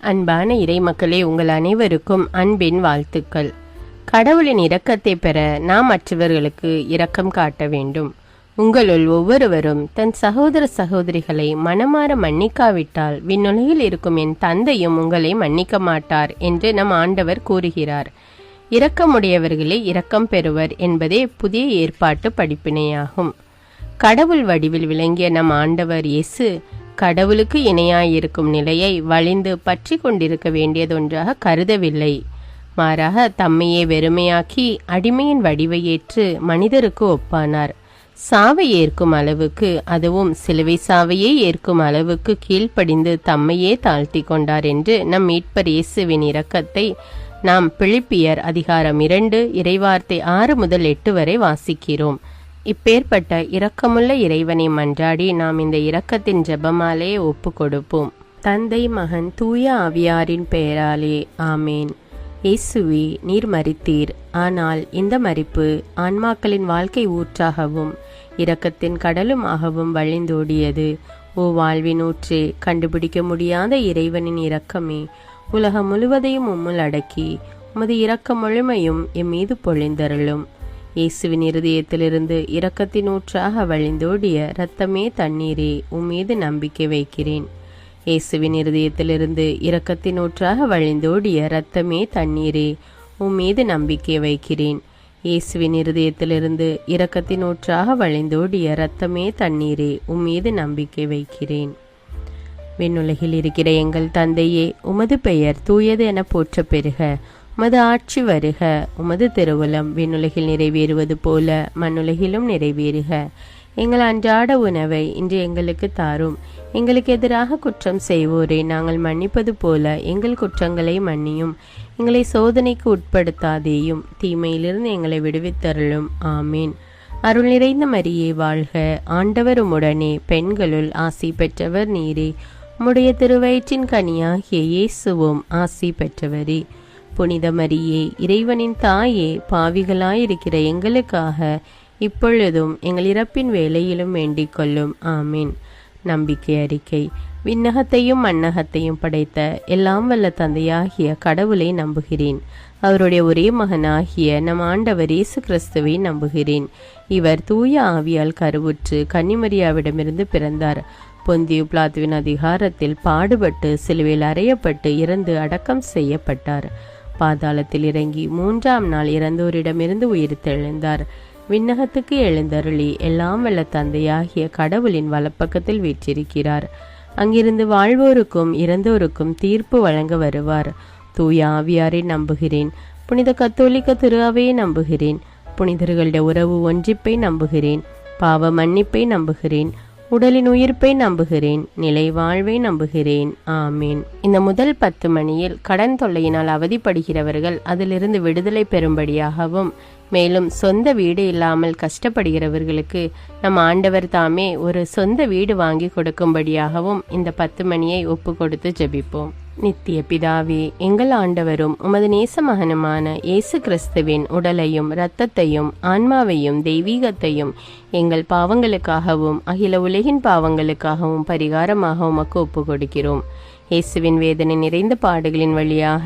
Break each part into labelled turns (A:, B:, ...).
A: அன்பான இறைமக்களே, உங்கள் அனைவருக்கும் அன்பின் வாழ்த்துக்கள். கடவுளின் இரக்கத்தை பெற நாம் மற்றவர்களுக்கு இரக்கம் காட்ட வேண்டும். உங்களுள் ஒவ்வொருவரும் தன் சகோதர சகோதரிகளை மனமாற மன்னிக்காவிட்டால் விண்ணுலகில் இருக்கும் என் தந்தையும் உங்களை மன்னிக்க மாட்டார் என்று நம் ஆண்டவர் கூறுகிறார். இரக்கமுடையவர்களே இரக்கம் பெறுவர் என்பதே புதிய ஏற்பாட்டு படிப்பினையாகும். கடவுள் வடிவில் விளங்கிய நம் ஆண்டவர் இயேசு கடவுளுக்கு இணையாயிருக்கும் நிலையை வலிந்து பற்றி கொண்டிருக்க வேண்டியதொன்றாக கருதவில்லை. மாறாக தம்மையே வெறுமையாக்கி அடிமையின் வடிவை ஏற்று மனிதருக்கு ஒப்பானார். சாவை ஏற்கும் அளவுக்கு, அதுவும் சிலுவை சாவையே ஏற்கும் அளவுக்கு கீழ்ப்படிந்து தம்மையே தாழ்த்தி கொண்டார் என்று நம் மீட்பர் இயேசுவின் இரக்கத்தை நாம் பிலிப்பியர் அதிகாரம் 2 இறைவார்த்தை 6 முதல் 8 வரை வாசிக்கிறோம். இப்பேற்பட்ட இரக்கமுள்ள இறைவனை மன்றாடி நாம் இந்த இரக்கத்தின் ஜெபமாலையை ஒப்பு கொடுப்போம். தந்தை, மகன், தூய ஆவியாரின் பெயராலே ஆமேன். இயேசுவே, நீர் மரித்தீர். ஆனால் இந்த மரிப்பு ஆன்மாக்களின் வாழ்க்கை ஊற்றாகவும் இரக்கத்தின் கடலுமாகவும் வழிந்தோடியது. ஓ வாழ்வின் ஊற்றே, கண்டுபிடிக்க முடியாத இறைவனின் இரக்கமே, உலகம் முழுவதையும் உம்முள் அடக்கி உமது இரக்க முழுமையும் எம் மீது பொழிந்தருளும். இயேசுவின் இருதயத்திலிருந்து இரக்கத்தின் ஊற்றாக வழிந்தோடிய இரத்தமே தண்ணீரே, உம்மீது நம்பிக்கை வைக்கிறேன். இயேசுவின் இருதயத்திலிருந்து இரக்கத்தின் ஊற்றாக வழிந்தோடிய இரத்தமே தண்ணீரே, உம்மீது நம்பிக்கை வைக்கிறேன். இயேசுவின் இருதயத்திலிருந்து இரக்கத்தின் ஊற்றாக வழிந்தோடிய இரத்தமே தண்ணீரே, உம்மீது நம்பிக்கை வைக்கிறேன். விண்ணுலகில் இருக்கிற எங்கள் தந்தையே, உமது பெயர் தூயது என போற்ற பெறுக. உமது ஆட்சி வருக. உமது திருவுளம் விண்ணுலகில் நிறைவேறுவது போல மண்ணுலகிலும் நிறைவேறுக. எங்கள் அன்றாட உணவை இன்று எங்களுக்கு தாரும். எங்களுக்கு எதிராக குற்றம் செய்வோரை நாங்கள் மன்னிப்பது போல எங்கள் குற்றங்களை மன்னியும். எங்களை சோதனைக்கு உட்படுத்தாதேயும், தீமையிலிருந்து எங்களை விடுவித்தருளும். ஆமீன். அருள் நிறைந்த மரியே வாழ்க. ஆண்டவர் உம்முடனே, பெண்களுள் ஆசி பெற்றவர் நீரே. உம்முடைய திருவயிற்றின் கனியாகிய இயேசுவும் ஆசி பெற்றவரே. புனித மரியே, இறைவனின் தாயே, பாவிகளாயிருக்கிற எங்களுக்காக இப்பொழுதும் எங்கள் இறப்பின் வேளையிலும் வேண்டிக் கொள்ளும். ஆமீன். நம்பிக்கை அறிக்கை. விண்ணகத்தையும் மண்ணகத்தையும் படைத்த எல்லாம் வல்ல தந்தையாகிய கடவுளை நம்புகிறேன். அவருடைய ஒரே மகனாகிய நம் ஆண்டவர் இயேசு கிறிஸ்துவை நம்புகிறேன். இவர் தூய ஆவியால் கருவுற்று கன்னிமரியாவிடமிருந்து பிறந்தார். பொந்தியு பிலாத்துவின் அதிகாரத்தில் பாடுபட்டு சிலுவையில் அறையப்பட்டு இறந்து அடக்கம் செய்யப்பட்டார். பாதாளத்தில் இறங்கி 3ஆம் நாள் இறந்தோரிடமிருந்து உயிர்த்தெழுந்தார். விண்ணகத்துக்கு எழுந்தருளி எல்லாம் வல்ல தந்தையாகிய கடவுளின் வலப்பக்கத்தில் வீற்றிருக்கிறார். அங்கிருந்து வாழ்வோருக்கும் இறந்தோருக்கும் தீர்ப்பு வழங்க வருவார். தூய ஆவியாரை நம்புகிறேன். புனித கத்தோலிக்க திரு அவையை நம்புகிறேன். புனிதர்களுடைய உறவு ஒன்றிப்பை நம்புகிறேன். பாவ மன்னிப்பை நம்புகிறேன். உடலின் உயிர்ப்பை நம்புகிறேன். நிலை வாழ்வை நம்புகிறேன். ஆமீன். இந்த முதல் 10 மணியில் கடன் தொல்லையினால் அவதிப்படுகிறவர்கள் அதிலிருந்து விடுதலை பெறும்படியாகவும், மேலும் சொந்த வீடு இல்லாமல் கஷ்டப்படுகிறவர்களுக்கு நம் ஆண்டவர் தாமே ஒரு சொந்த வீடு வாங்கி கொடுக்கும்படியாகவும் இந்த 10 மணியை ஒப்பு கொடுத்து ஜெபிப்போம். நித்திய பிதாவே, எங்கள் ஆண்டவரும் உமது நேச மகனுமான இயேசு கிறிஸ்துவின் உடலையும் இரத்தத்தையும் ஆன்மாவையும் தெய்வீகத்தையும் எங்கள் பாவங்களுக்காகவும் அகில உலகின் பாவங்களுக்காகவும் பரிகாரமாக உமக்கு ஒப்பு கொடுக்கிறோம். இயேசுவின் வேதனை நிறைந்த பாடுகளின் வழியாக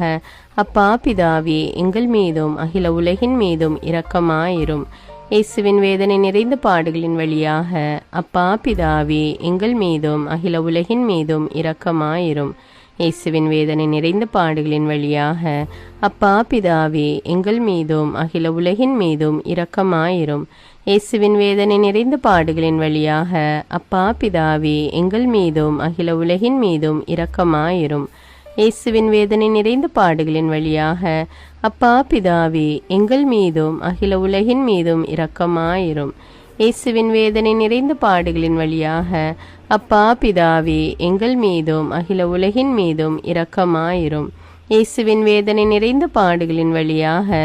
A: அப்பா பிதாவே, எங்கள் மீதும் அகில உலகின் மீதும் இரக்கமாயிரும். இயேசுவின் வேதனை நிறைந்த பாடுகளின் வழியாக அப்பா பிதாவே, எங்கள் மீதும் அகில உலகின் மீதும் இரக்கமாயிரும். இயேசுவின் வேதனை நிறைந்த பாடுகளின் வழியாக அப்பா பிதாவே, எங்கள் மீதும் அகில உலகின் மீதும் இரக்கமாயிரும். இயேசுவின் வேதனை நிறைந்த பாடுகளின் வழியாக அப்பா பிதாவே, எங்கள் மீதும் அகில உலகின் மீதும் இரக்கமாயிரும். இயேசுவின் வேதனை நிறைந்த பாடுகளின் வழியாக அப்பா பிதாவே, எங்கள் மீதும் அகில உலகின் மீதும் இரக்கமாயிரும். இயேசுவின் வேதனை நிறைந்த பாடுகளின் வழியாக அப்பா பிதாவே, எங்கள் மீதும் அகில உலகின் மீதும் இரக்கமாயிரும். இயேசுவின் வேதனை நிறைந்த பாடுகளின் வழியாக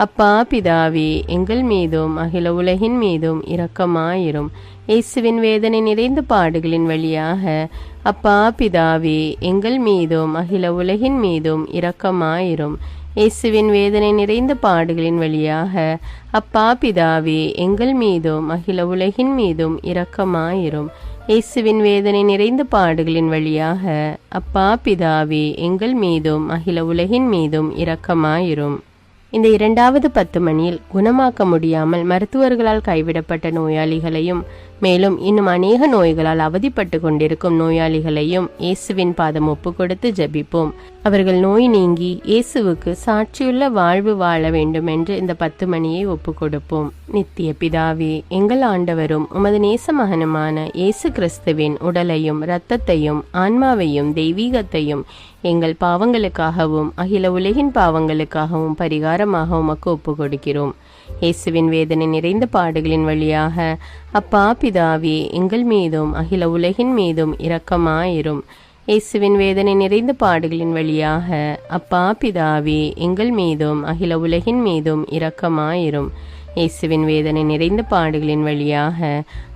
A: அப்பா பிதாவே, எங்கள் மீதும் அகில உலகின் மீதும் இரக்கமாயிரும். இயேசுவின் வேதனை நிறைந்த பாடுகளின் வழியாக அப்பா பிதாவே, எங்கள் மீதும் அகில உலகின் மீதும் இரக்கமாயிரும். இயேசுவின் வேதனை நிறைந்த பாடுகளின் வழியாக அப்பா பிதாவே, எங்கள் மீதும் அகில உலகின் மீதும் இரக்கமாயிரும். இயேசுவின் வேதனை நிறைந்த பாடுகளின் வழியாக அப்பா பிதாவே எங்கள் மீதும் அகில உலகின் மீதும் இரக்கமாயிரும். இந்த இரண்டாவது 10 மணியில் குணமாக்க முடியாமல் மருத்துவர்களால் கைவிடப்பட்ட நோயாளிகளையும் மேலும் இன்னும் அநேக நோய்களால் அவதிப்பட்டு கொண்டிருக்கும் நோயாளிகளையும் இயேசுவின் பாதம் ஒப்பு கொடுத்து ஜெபிப்போம். அவர்கள் நோய் நீங்கி இயேசுவுக்கு சாட்சியுள்ள வாழ்வு வாழ வேண்டும் என்று இந்த 10 மணியை ஒப்பு கொடுப்போம். நித்திய பிதாவே, எங்கள் ஆண்டவரும் உமது நேச மகனுமான இயேசு கிறிஸ்துவின் உடலையும் இரத்தத்தையும் ஆன்மாவையும் தெய்வீகத்தையும் எங்கள் பாவங்களுக்காகவும் அகில உலகின் பாவங்களுக்காகவும் பரிகாரமாக உமக்கு ஒப்பு கொடுக்கிறோம். இயேசுவின் வேதனை நிறைந்த பாடுகளின் வழியாக அப்பா பிதாவே எங்கள் மீதும் அகில உலகின் மீதும் இரக்கமாயிரும். இயேசுவின் வேதனை நிறைந்த பாடுகளின் வழியாக அப்பா பிதாவே எங்கள் மீதும் அகில உலகின் மீதும் இரக்கமாயிரும். இயேசுவின் வேதனை நிறைந்த பாடுகளின் வழியாக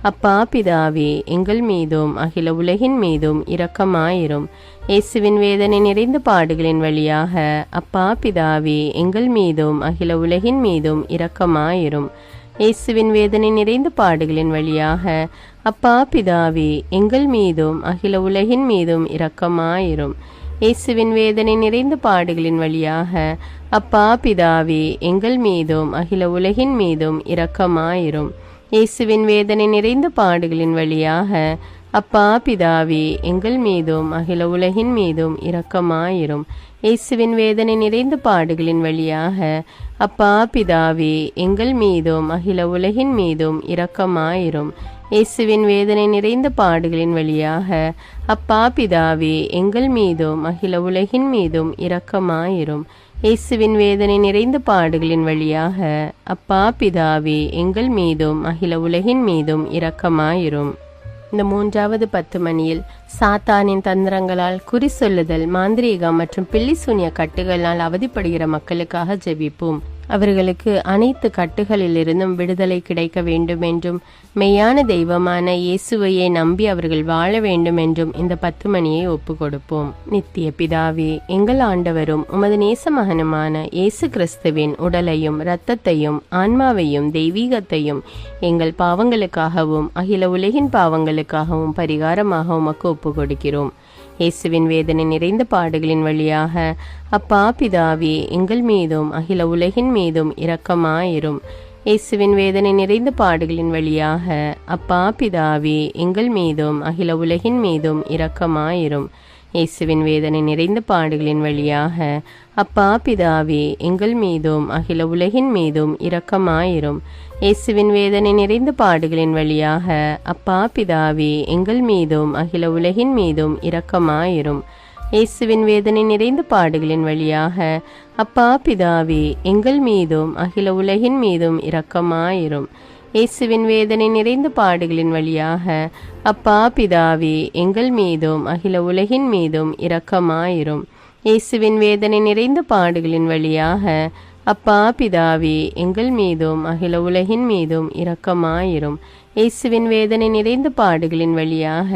A: அப்பா பிதாவே எங்கள் மீதும் அகில உலகின் மீதும் இரக்கமாயிரும். இயேசுவின் வேதனை நிறைந்த பாடுகளின் வழியாக அப்பா பிதாவே எங்கள் மீதும் அகில உலகின் மீதும் இரக்கமாயிரும். இயேசுவின் வேதனை நிறைந்த பாடுகளின் வழியாக அப்பா பிதாவே எங்கள் மீதும் அகில உலகின் மீதும் இரக்கமாயிரும். இயேசுவின் வேதனை நிறைந்த பாடுகளின் வழியாக அப்பா பிதாவே எங்கள் மீதும் அகில உலகின் மீதும் இரக்கமாயிரும். இயேசுவின் வேதனை நிறைந்த பாடுகளின் வழியாக அப்பா பிதாவே எங்கள் மீதும் அகில உலகின் மீதும் இரக்கமாயிரும். இயேசுவின் வேதனை நிறைந்த பாடுகளின் வழியாக அப்பா பிதாவே எங்கள் மீதும் அகில உலகின் மீதும் இரக்கமாயிரும். இயேசுவின் வேதனை நிறைந்த பாடுகளின் வழியாக அப்பா பிதாவே எங்கள் மீதும் அகில உலகின் மீதும் இரக்கமாயிரும். இயேசுவின் வேதனை நிறைந்த பாடுகளின் வழியாக அப்பா பிதாவே எங்கள் மீதும் அகில உலகின் மீதும் இரக்கமாயிரும். இந்த மூன்றாவது 10 மணியில் சாத்தானின் தந்திரங்களால் குறி சொல்லுதல், மாந்திரீகம் மற்றும் பில்லி சூனிய கட்டுகளால் அவதிப்படுகிற மக்களுக்காக ஜெபிப்போம். அவர்களுக்கு அனைத்து கட்டுகளிலிருந்தும் விடுதலை கிடைக்க வேண்டும் என்றும் மெய்யான தெய்வமான இயேசுவையே நம்பி அவர்கள் வாழ வேண்டும் என்றும் இந்த 10 மணியை ஒப்பு கொடுப்போம். நித்திய பிதாவே, எங்கள் ஆண்டவரும் உமது நேச மகனுமான இயேசு கிறிஸ்துவின் உடலையும் இரத்தத்தையும் ஆன்மாவையும் தெய்வீகத்தையும் எங்கள் பாவங்களுக்காகவும் அகில உலகின் பாவங்களுக்காகவும் பரிகாரமாக உமக்கு ஒப்பு கொடுக்கிறோம். இயேசுவின் வேதனை நிறைந்த பாடுகளின் வழியாக அப்பா பிதாவே எங்கள் மீதும் அகில உலகின் மீதும் இரக்கமாயிரும். இயேசுவின் வேதனை நிறைந்த பாடுகளின் வழியாக அப்பா பிதாவே எங்கள் மீதும் அகில உலகின் மீதும் இரக்கமாயிரும். இயேசுவின் வேதனை நிறைந்த பாடுகளின் வழியாக அப்பா பிதாவே எங்கள் மீதும் அகில உலகின் மீதும் இரக்கமாயிரும். இயேசுவின் வேதனை நிறைந்த பாடுகளின் வழியாக அப்பா பிதாவே எங்கள் மீதும் அகில உலகின் மீதும் இரக்கமாயிரும். இயேசுவின் வேதனை நிறைந்த பாடுகளின் வழியாக அப்பா பிதாவே எங்கள் மீதும் அகில உலகின் மீதும் இரக்கமாயிரும். இயேசுவின் வேதனை நிறைந்த பாடுகளின் வழியாக அப்பா பிதாவே எங்கள் மீதும் அகில உலகின் மீதும் இரக்கமாயிரும். இயேசுவின் வேதனை நிறைந்த பாடுகளின் வழியாக அப்பா பிதாவே எங்கள் மீதும் அகில உலகின் மீதும் இரக்கமாயிரும். இயேசுவின் வேதனை நிறைந்த பாடுகளின் வழியாக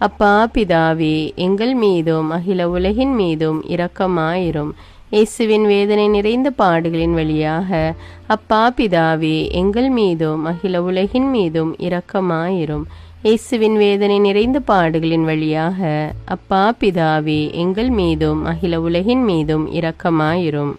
A: அப்பா பிதாவே எங்கள் மீதும் அகில உலகின் மீதும் இரக்கமாயிரும். இயேசுவின் வேதனை நிறைந்த பாடுகளின் வழியாக அப்பா பிதாவே எங்கள் மீதும் அகில உலகின் மீதும் இரக்கமாயிரும். இயேசுவின் வேதனை நிறைந்த பாடுகளின் வழியாக அப்பா பிதாவே எங்கள் மீதும் அகில உலகின் மீதும் இரக்கமாயிரும்.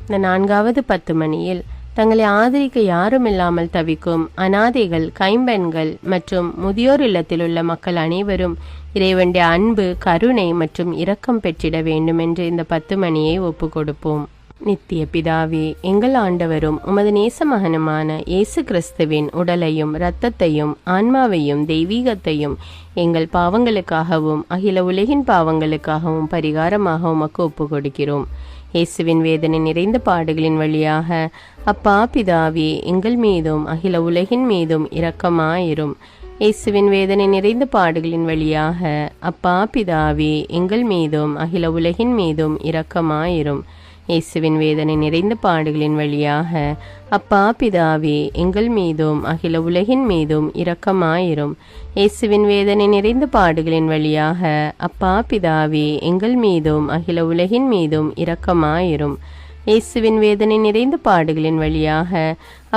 A: இந்த நான்காவது 10 மணியில் தங்களை ஆதரிக்க யாரும் இல்லாமல் தவிக்கும் அனாதைகள், கைம்பெண்கள் மற்றும் முதியோர் இல்லத்தில் உள்ள மக்கள் அனைவரும் இறைவனுடைய அன்பு, கருணை மற்றும் இரக்கம் பெற்றிட வேண்டும் என்று இந்த 10 மணியை ஒப்பு கொடுப்போம். நித்திய பிதாவே, எங்கள் ஆண்டவரும் உமது நேச மகனுமான இயேசு கிறிஸ்துவின் உடலையும் இரத்தத்தையும் ஆன்மாவையும் தெய்வீகத்தையும் எங்கள் பாவங்களுக்காகவும் அகில உலகின் பாவங்களுக்காகவும் பரிகாரமாக உமக்கு ஒப்பு கொடுக்கிறோம். இயேசுவின் வேதனை நிறைந்த பாடுகளின் வழியாக அப்பா பிதாவே எங்கள் மீதும் அகில உலகின் மீதும் இரக்கமாயிரும். இயேசுவின் வேதனை நிறைந்த பாடுகளின் வழியாக அப்பா பிதாவே எங்கள் மீதும் அகில உலகின் மீதும் இரக்கமாயிரும். இயேசுவின் வேதனை நிறைந்த பாடுகளின் வழியாக அப்பா பிதாவே எங்கள் மீதும் அகில உலகின் மீதும் இரக்கமாயிரும். இயேசுவின் வேதனை நிறைந்த பாடுகளின் வழியாக அப்பா பிதாவே எங்கள் மீதும் அகில உலகின் மீதும் இரக்கமாயிரும். இயேசுவின் வேதனை நிறைந்த பாடுகளின் வழியாக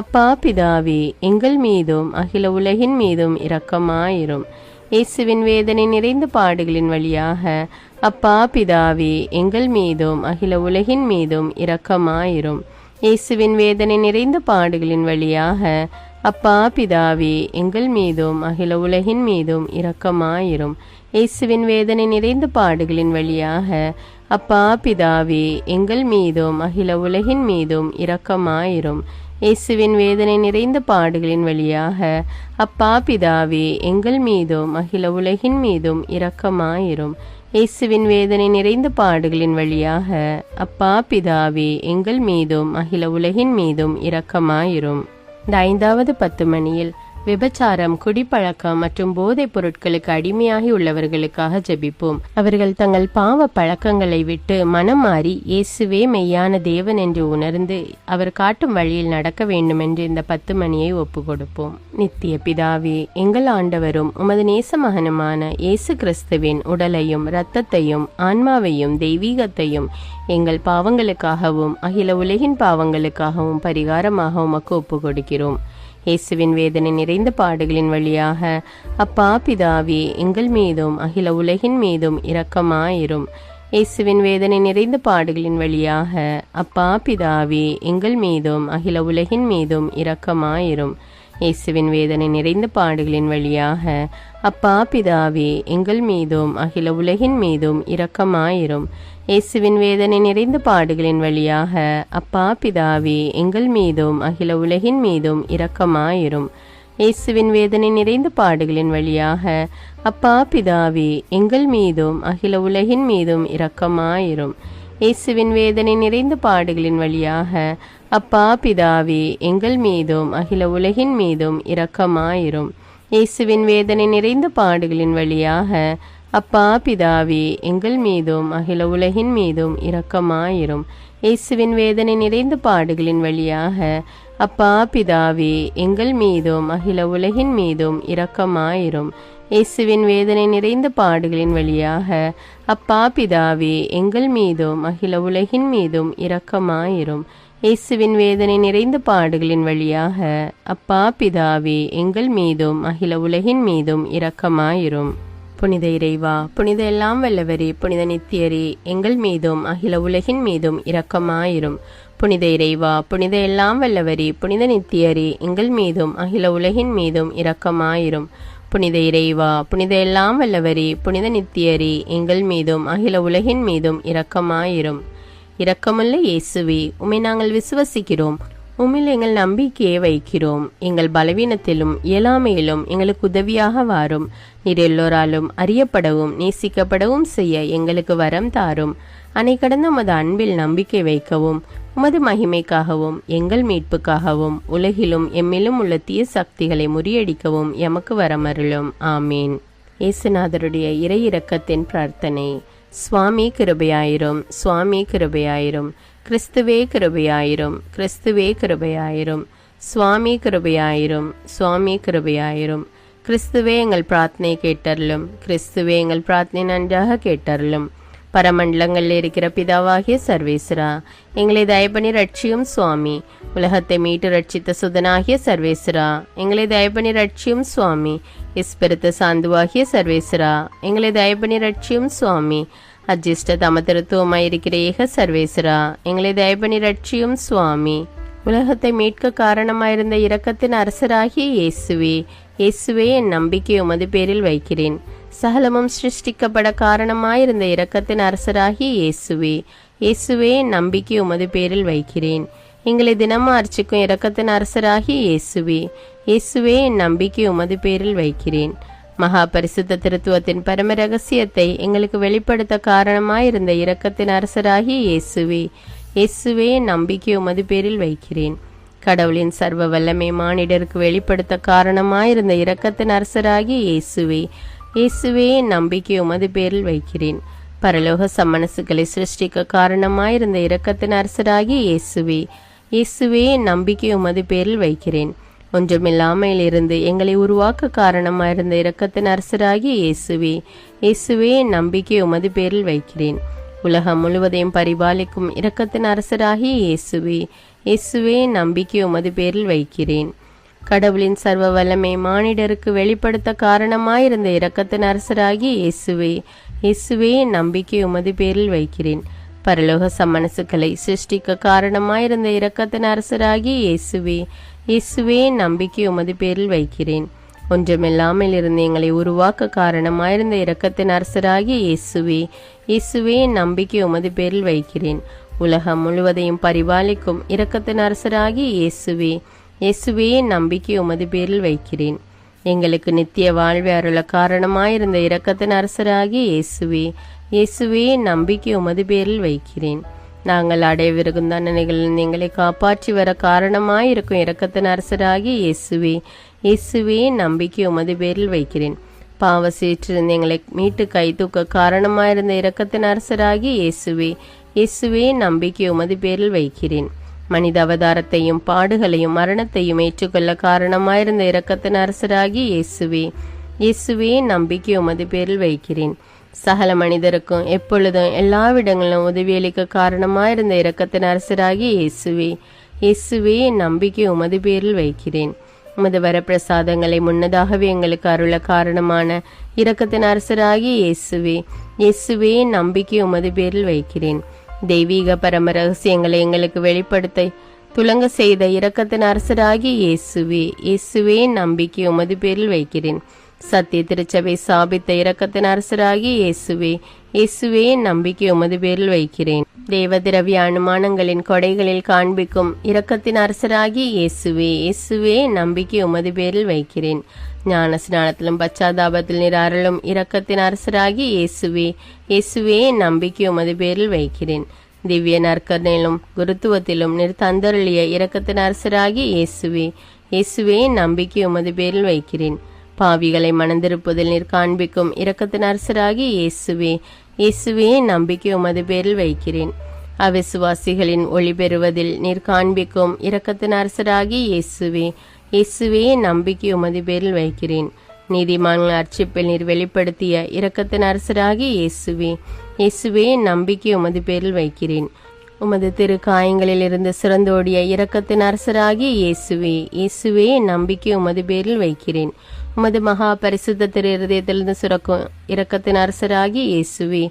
A: அப்பா பிதாவே எங்கள் மீதும் அகில உலகின் மீதும் இரக்கமாயிரும். இயேசுவின் வேதனை நிறைந்த பாடுகளின் வழியாக அப்பா பிதாவே எங்கள் மீதும் அகில உலகின் மீதும் இரக்கமாயிரும். இயேசுவின் வேதனை நிறைந்த பாடுகளின் வழியாக அப்பா பிதாவே எங்கள் மீதும் அகில உலகின் மீதும் இரக்கமாயிரும். இயேசுவின் வேதனை நிறைந்த பாடுகளின் வழியாக அப்பா பிதாவே எங்கள் மீதும் அகில உலகின் மீதும் இரக்கமாயிரும். இயேசுவின் வேதனை நிறைந்த பாடுகளின் வழியாக அப்பா பிதாவே எங்கள் மீதும் அகில உலகின் மீதும் இரக்கமாயிரும். இயேசுவின் வேதனை நிறைந்த பாடுகளின் வழியாக அப்பா பிதாவே எங்கள் மீதும் அகில உலகின் மீதும் இரக்கமாயிரும். இந்த 5வது 10 மணியில் விபச்சாரம், குடிப்பழக்கம் மற்றும் போதைப் பொருட்களுக்கு அடிமையாகி உள்ளவர்களுக்காக ஜெபிப்போம். அவர்கள் தங்கள் பாவ பழக்கங்களை விட்டு மனம் மாறி இயேசுவே மெய்யான தேவன் என்று உணர்ந்து அவர் காட்டும் வழியில் நடக்க வேண்டும் என்று இந்த 10 மணியை ஒப்பு கொடுப்போம். நித்திய பிதாவே, எங்கள் ஆண்டவரும் உமது நேச மகனுமான இயேசு கிறிஸ்துவின் உடலையும் இரத்தத்தையும் ஆன்மாவையும் தெய்வீகத்தையும் எங்கள் பாவங்களுக்காகவும் அகில உலகின் பாவங்களுக்காகவும் பரிகாரமாக உமக்கு ஒப்பு கொடுக்கிறோம். இயேசுவின் வேதனை நிறைந்த பாடுகளின் வழியாக அப்பா பிதாவே எங்கள் மீதும் அகில உலகின் மீதும் இரக்கமாயிரும். இயேசுவின் வேதனை நிறைந்த பாடுகளின் வழியாக அப்பா பிதாவே எங்கள் மீதும் அகில உலகின் மீதும் இரக்கமாயிரும். இயேசுவின் வேதனை நிறைந்த பாடுகளின் வழியாக அப்பா பிதாவே எங்கள் மீதும் அகில உலகின் மீதும் இரக்கமாயிரும். இயேசுவின் வேதனை நிறைந்த பாடுகளின் வழியாக அப்பா பிதாவே எங்கள் மீதும் அகில உலகின் மீதும் இரக்கமாயிரும். இயேசுவின் வேதனை நிறைந்த பாடுகளின் வழியாக அப்பா பிதாவே எங்கள் மீதும் அகில உலகின் மீதும் இரக்கமாயிரும். இயேசுவின் வேதனை நிறைந்த பாடுகளின் வழியாக அப்பா பிதாவே எங்கள் மீதும் அகில உலகின் மீதும் இரக்கமாயிரும். இயேசுவின் வேதனை நிறைந்த பாடுகளின் வழியாக அப்பா பிதாவே எங்கள் மீதும் அகில உலகின் மீதும் இரக்கமாயிரும். இயேசுவின் வேதனை நிறைந்த பாடுகளின் வழியாக அப்பா பிதாவே எங்கள் மீதும் அகில உலகின் மீதும் இரக்கமாயிரும். இயேசுவின் வேதனை நிறைந்த பாடுகளின் வழியாக அப்பா பிதாவே எங்கள் மீதும் அகில உலகின் மீதும் இரக்கமாயிரும். இயேசுவின் வேதனை நிறைந்த பாடுகளின் வழியாக அப்பா பிதாவே எங்கள் மீதும் அகில உலகின் மீதும் இரக்கமாயிரும். புனித இறைவா, புனித எல்லாம் வல்லவரே, புனித நித்தியரே, எங்கள் மீதும் அகில உலகின் மீதும் இரக்கமாயிரும். புனித இறைவா, புனித எல்லாம் வல்லவரே, புனித நித்தியரே, எங்கள் மீதும் அகில உலகின் மீதும் இரக்கமாயிரும். புனித இறைவா, புனித எல்லாம் வல்லவரே, புனித நித்தியரே, எங்கள் மீதும் அகில உலகின் மீதும் இரக்கமாயிரும். இரக்கமுள்ள இயேசுவே, உம்மை நாங்கள் விசுவசிக்கிறோம். உம்மில் எங்கள் நம்பிக்கையை வைக்கிறோம். எங்கள் பலவீனத்திலும் இயலாமையிலும் எங்களுக்கு உதவியாக வாரும். நீர் எல்லோராலும் அறியப்படவும் நேசிக்கப்படவும் செய்ய எங்களுக்கு வரம் தாரும். அன்னை கடந்த உமது அன்பில் நம்பிக்கை வைக்கவும் உமது மகிமைக்காகவும் எங்கள் மீட்புக்காகவும் உலகிலும் எம்மிலும் உள்ள தீய சக்திகளை முறியடிக்கவும் எமக்கு வரமருளும். ஆமீன். இயேசுநாதருடைய இறை இரக்கத்தின் பிரார்த்தனை. சுவாமி கிருபையாயிரும், சுவாமி கிருபையாயிரும். கிறிஸ்துவே கிருபையாயிரும், கிறிஸ்துவே கிருபையாயிரும். சுவாமி கிருபையாயிரும், சுவாமி கிருபையாயிரும். கிறிஸ்துவே எங்கள் பிரார்த்தனை கேட்டருளும், கிறிஸ்துவே எங்கள் பிரார்த்தனை நன்றாக கேட்டருளும். பரமண்டலங்களில் இருக்கிற பிதாவாகிய சர்வேஸ்வரா, எங்களை தயபணி ரட்சியும் சுவாமி. உலகத்தை மீட்டு ரட்சித்த சுதனாகிய சர்வேஸ்வரா, எங்களை தயபணி ரட்சியும் சுவாமி. இஸ்பிரித்து சாந்துவாகிய சர்வேஸ்வரா, எங்களை தயபணி ரட்சியும் சுவாமி. அஜிஷ்ட தமதிருத்துவமாயிருக்கிற ஏக சர்வேஸ்வரா, எங்களை தயபணி ரட்சியும் சுவாமி. உலகத்தை மீட்க காரணமாயிருந்த இரக்கத்தின் அரசராகிய இயேசுவே, இயேசுவே என் நம்பிக்கை உமது பேரில் வைக்கிறேன். சகலமும் சிருஷ்டிக்கப்பட காரணமாயிருந்த இரக்கத்தின் அரசராகிய இயேசுவே, இயேசுவே என் நம்பிக்கை உமது பேரில் வைக்கிறேன். எங்களை தினமும் அர்ச்சிக்கும் இரக்கத்தின் அரசராகிய இயேசுவே, இயேசுவே என் நம்பிக்கை உமது பேரில் வைக்கிறேன். மகா பரிசுத்த திருத்துவத்தின் பரம ரகசியத்தை எங்களுக்கு வெளிப்படுத்த காரணமாயிருந்த இரக்கத்தின் அரசராகிய இயேசுவே, இயேசுவே என் நம்பிக்கை உமது பேரில் வைக்கிறேன். கடவுளின் சர்வ வல்லமை மானிடருக்கு வெளிப்படுத்த காரணமாயிருந்த இரக்கத்தின் அரசராகிய இயேசுவே, இயேசுவே என் நம்பிக்கை உமது பேரில் வைக்கிறேன். பரலோக சம்மனசுகளை சிருஷ்டிக்க காரணமாயிருந்த இரக்கத்தின் அரசராகிய இயேசுவே, இயேசுவே என் நம்பிக்கை உமது பேரில் வைக்கிறேன். ஒன்றுமில்லாமல் இருந்து எங்களை உருவாக்க காரணமாயிருந்த இரக்கத்தின் அரசராகிய இயேசுவே, இயேசுவே என் நம்பிக்கை உமது பேரில் வைக்கிறேன். உலகம் முழுவதையும் பரிபாலிக்கும் இரக்கத்தின் அரசராகிய இயேசுவே, இயேசுவே என் நம்பிக்கை உமது பேரில் வைக்கிறேன். கடவுளின் சர்வ வல்லமை மானிடருக்கு வெளிப்படுத்த காரணமாயிருந்த இரக்கத்தின் அரசராகிய இயேசுவே, இயேசுவே நம்பிக்கை உமது பேரில் வைக்கிறேன். பரலோக சம்மனசுக்களை சிருஷ்டிக்க காரணமாயிருந்த இரக்கத்தின் அரசராகிய இயேசுவே, இயேசுவே நம்பிக்கை உமது பேரில் வைக்கிறேன். ஒன்றுமில்லாமல் இருந்து எங்களை உருவாக்க காரணமாயிருந்த இரக்கத்தின் அரசராகிய இயேசுவே, இயேசுவே நம்பிக்கை உமது பேரில் வைக்கிறேன். உலகம் முழுவதையும் பரிபாலிக்கும் இரக்கத்தின் அரசராகிய இயேசுவே, இயேசுவே நம்பிக்கை உமது பேரில் வைக்கிறேன். எங்களுக்கு நித்திய வாழ்வை அருள காரணமாயிருந்த இரக்கத்தின் அரசராகிய இயேசுவே, இயேசுவே நம்பிக்கை உமது பேரில் வைக்கிறேன். நாங்கள் அடையவிருக்கும் தண்டனைகளில் எங்களை காப்பாற்றி வர காரணமாயிருக்கும் இரக்கத்தின் அரசராகிய இயேசுவே, இயேசுவே நம்பிக்கை உமது பேரில் வைக்கிறேன். பாவ சேற்றிருந்து எங்களை மீட்டு கை தூக்க காரணமாயிருந்த இரக்கத்தின் அரசராகிய இயேசுவே, இயேசுவே நம்பிக்கை உமது பேரில் வைக்கிறேன். மனித அவதாரத்தையும் பாடுகளையும் மரணத்தையும் ஏற்றுக்கொள்ள காரணமாயிருந்த இரக்கத்தின் அரசராகிய இயேசுவே, இயேசுவே நம்பிக்கை உமது பேரில் வைக்கிறேன். சகல மனிதருக்கும் எப்பொழுதும் எல்லாவிடங்களிலும் உதவியளிக்க காரணமாயிருந்த இரக்கத்தின் அரசராகிய இயேசுவே, இயேசுவே நம்பிக்கை உமது பேரில் வைக்கிறேன். உமது வரப்பிரசாதங்களை முன்னதாகவே எங்களுக்கு அருள காரணமான இரக்கத்தின் அரசராகிய இயேசுவே, இயேசுவே நம்பிக்கை உமது பேரில் வைக்கிறேன். தெய்வீக பரம ரகசியங்களை எங்களுக்கு வெளிப்படுத்த துலங்க செய்த இரக்கத்தின் அரசராகிய இயேசுவே, இயேசுவே நம்பிக்கை உமது பேரில் வைக்கிறேன். சத்திய திருச்சபை சாபித்த இரக்கத்தின் அரசராகிய இயேசுவே, இயேசுவே நம்பிக்கை உமது பேரில் வைக்கிறேன். தேவ திரவிய அனுமானங்களின் கொடைகளில் காண்பிக்கும் இரக்கத்தின் அரசராகிய இயேசுவே, இயேசுவே நம்பிக்கை உமது பேரில் வைக்கிறேன். ஞான ஸ்நானத்திலும் பச்சாதாபத்தில் நீர் அருளும் இரக்கத்தின் அரசராகிய இயேசுவே, இயேசுவே நம்பிக்கை உமது பேரில் வைக்கிறேன். திவ்ய நற்கரணையிலும் குருத்துவத்திலும் நீர் தந்தருளிய இரக்கத்தின் அரசராகிய இயேசுவே, இயேசுவே நம்பிக்கை உமது பேரில் வைக்கிறேன். பாவிகளை மணந்திருப்பதில் நீர் காண்பிக்கும் இரக்கத்தின் அரசராகிய இயேசுவே, இயேசுவே நம்பிக்கை உமது பேரில் வைக்கிறேன். அவிசுவாசிகளின் ஒளி பெறுவதில் நீர் காண்பிக்கும் இரக்கத்தின் அரசராகிய இயேசுவே, இயேசுவே நம்பிக்கை உமது பேரில் வைக்கிறேன். நீதிமான்கள் அர்ச்சிப்பில் நீர் வெளிப்படுத்திய இரக்கத்தின் அரசராகிய இயேசுவே, இயேசுவே நம்பிக்கை உமது பேரில் வைக்கிறேன். உமது திரு காயங்களில் இருந்து சிறந்தோடிய இரக்கத்தின் அரசராகிய இயேசுவே, இயேசுவே நம்பிக்கை உமது பேரில் வைக்கிறேன். உமது மகா பரிசுத்த திரு இருதயத்திலிருந்து சுரக்கும் இரக்கத்தின் அரசராகிய இயேசுவே,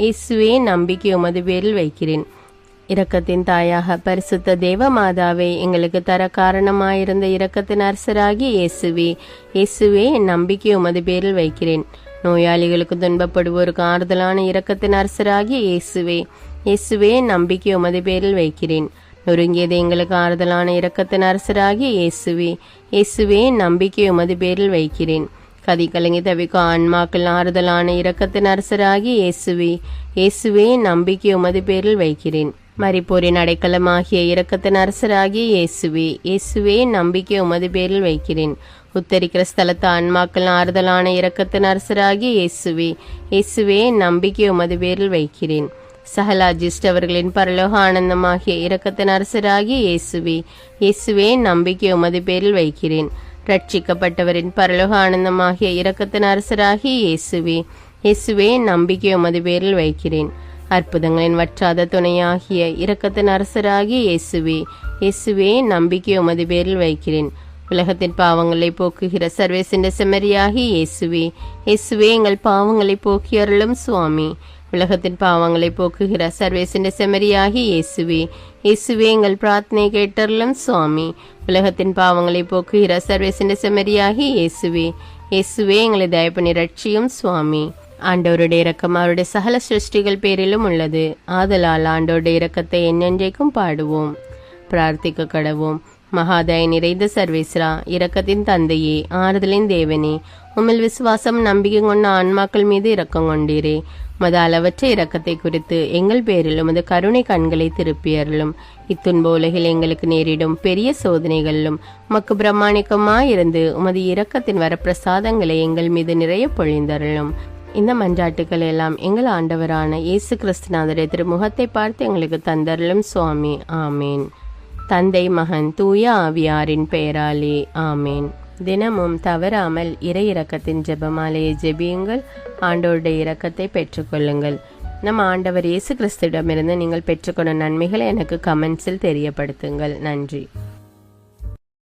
A: இயேசுவே நம்பிக்கை உமது பேரில் வைக்கிறேன். இரக்கத்தின் தாயாக பரிசுத்த தேவ மாதாவை எங்களுக்கு தர காரணமாயிருந்த இரக்கத்தின் அரசராகிய இயேசுவே, இயேசுவே நம்பிக்கை உமது பேரில் வைக்கிறேன். நோயாளிகளுக்கு துன்பப்படுவோருக்கு ஆறுதலான இரக்கத்தின் அரசராகிய இயேசுவே, இயேசுவே நம்பிக்கை உமது பேரில் வைக்கிறேன். நொறுங்கியது எங்களுக்கு ஆறுதலான இரக்கத்தின் அரசராகிய இயேசுவே, இயேசுவே நம்பிக்கை உமது பேரில் வைக்கிறேன். கதி கலங்கி தவிக்கும் ஆன்மாக்கள் ஆறுதலான இரக்கத்தின் அரசராகிய இயேசுவே, இயேசுவே நம்பிக்கை உமது பேரில் வைக்கிறேன். மரிப்போரின் அடைக்கலமாகிய இரக்கத்தின் அரசராகிய இயேசுவே, இயேசுவே நம்பிக்கை உமது பேரில் வைக்கிறேன். உத்தரிக்கிற ஸ்தலத்து ஆன்மாக்கள் ஆறுதலான இரக்கத்தின் அரசராகிய இயேசுவே, இயேசுவே நம்பிக்கை உமது பேரில் வைக்கிறேன். சகல அஜிஷ்டவர்களின் பரலோக ஆனந்தமாகிய இரக்கத்தின் அரசராகிய இயேசுவே, இயேசுவே நம்பிக்கை உமது பேரில் வைக்கிறேன். ரட்சிக்கப்பட்டவரின் பரலோக ஆனந்தமாகிய இரக்கத்தின் அரசராகிய இயேசுவே, இயேசுவே நம்பிக்கை உமது பேரில் வைக்கிறேன். அற்புதங்களின் வற்றாத துணையாகிய இரக்கத்தின் அரசராகிய இயேசுவே, இயேசுவே நம்பிக்கை உமது பேரில் வைக்கிறேன். உலகத்தின் பாவங்களை போக்குகிற சர்வேசின் செம்மறியாகிய இயேசுவே, இயேசுவே எங்கள் பாவங்களை போக்கி அருளும் சுவாமி. உலகத்தின் பாவங்களை போக்குகிற சர்வேசின் செம்மறியாகிய இயேசுவே, இயேசுவே எங்கள் பிரார்த்தனை கேட்டருளும் சுவாமி. உலகத்தின் பாவங்களை போக்குகிற சர்வேசின் செம்மறியாகிய இயேசுவே, இயேசுவே எங்களை தயப்பனி ரட்சியும் சுவாமி. ஆண்டவருடைய இரக்கம் அவருடைய சகல சிருஷ்டிகள் பேரிலும் உள்ளது. ஆதலால் ஆண்டவருடைய இரக்கத்தை என்னென்றைக்கும் பாடுவோம். பிரார்த்திக்க கடவோம். மகாதய நிறைந்த சர்வேஸ்வரா, இரக்கத்தின் தந்தையே, ஆறுதலின் தேவனே, உம்மில் விசுவாசம் நம்பிக்கை கொண்ட ஆன்மாக்கள் மீது இரக்கம் கொண்டீரே. உமது அளவற்ற இரக்கத்தை குறித்து எங்கள் பேரில் உமது கருணை கண்களை திருப்பியருளும். இத்துன்ப உலகில் எங்களுக்கு நேரிடும் பெரிய சோதனைகளிலும் உமக்கு பிரமாணிக்கமாயிருந்து உமது இரக்கத்தின் வரப்பிரசாதங்களை எங்கள் மீது நிறைய பொழிந்தருளும். இந்த மன்றாட்டுக்கள் எல்லாம் எங்கள் ஆண்டவரான இயேசு கிறிஸ்துநாதரை திருமுகத்தை பார்த்து எங்களுக்கு தந்தருளும் சுவாமி. ஆமேன். தந்தை மகன் தூய ஆவியாரின் பெயராலே ஆமேன். தினமும் தவறாமல் இறை இரக்கத்தின் ஜெபமாலையை ஜெபியுங்கள். ஆண்டவருடைய இரக்கத்தை பெற்றுக்கொள்ளுங்கள். நம் ஆண்டவர் இயேசு கிறிஸ்துவிடமிருந்து நீங்கள் பெற்றுக்கொண்ட நன்மைகளை எனக்கு கமெண்ட்ஸில் தெரியப்படுத்துங்கள். நன்றி.